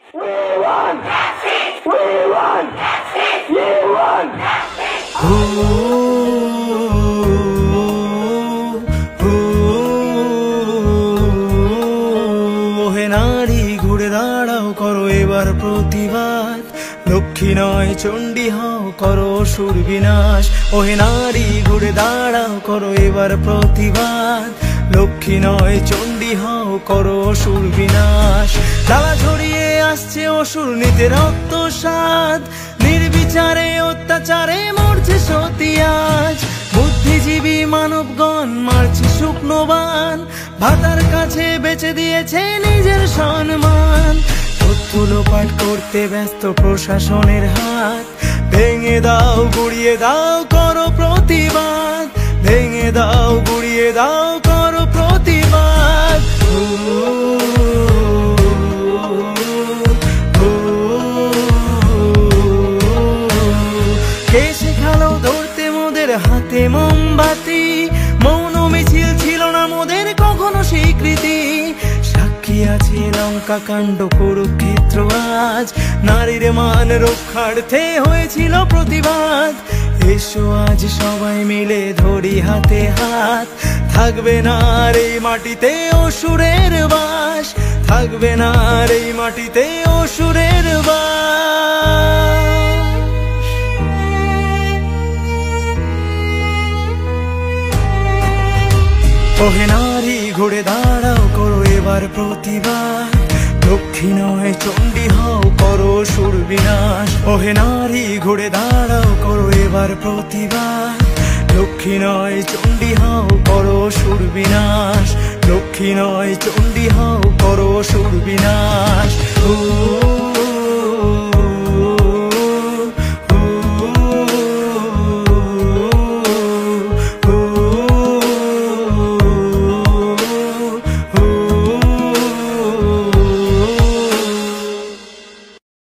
ওহে নারী ঘুরে দাঁড়াও করো এবার প্রতিবাদ, লক্ষ্মী নয় চণ্ডী হও করো অসুর বিনাশ। ওহে নারী ঘুরে দাঁড়াও করো এবার প্রতিবাদ, লক্ষ্মী নয় চণ্ডী হও করো অসুর বিনাশ। জ্বালা ছড়িয়ে আসছে অসুর নিতে রক্ত স্বাদ, নির্বিচারে অত্যাচারে মরছে সতী আজ। বুদ্ধিজীবী মানবগণ মারছে শুকনো বান, ভাতার কাছে বেচে দিয়েছে নিজের সম্মান। তথ্য লোপাট করতে ব্যস্ত প্রশাসনের হাত, ভেঙে দাও গুড়িয়ে দাও করো প্রতিবাদ, ভেঙে দাও গুড়িয়ে দাও করো প্রতিবাদ। কে শেখালো ধরতে মোদের হাতে মোমবাতি, মৌন মিছিল ছিল না মোদের কখনো স্বীকৃতি। সাক্ষী আছে লঙ্কা কাণ্ড কুরুক্ষেত্র আজ, নারীর মান রক্ষার্থে হয়েছিল প্রতিবাদ। এসো আজ সবাই মিলে ধরি হাতে হাত, থাকবে না আর এই মাটিতে অসুরের বাস, থাকবে না আর এই মাটিতে অসুরের বাস। ওহে নারী ঘুরে দাঁড়াও করো এবার প্রতিবাদ, লক্ষ্মী নয় চণ্ডী হও করো অসুর বিনাশ। ওহে নারী ঘুরে দাঁড়াও করো এবার প্রতিবাদ, লক্ষ্মী নয় চণ্ডী হও করো অসুর বিনাশ, লক্ষ্মী নয় চণ্ডী হও করো অসুর বিনাশ।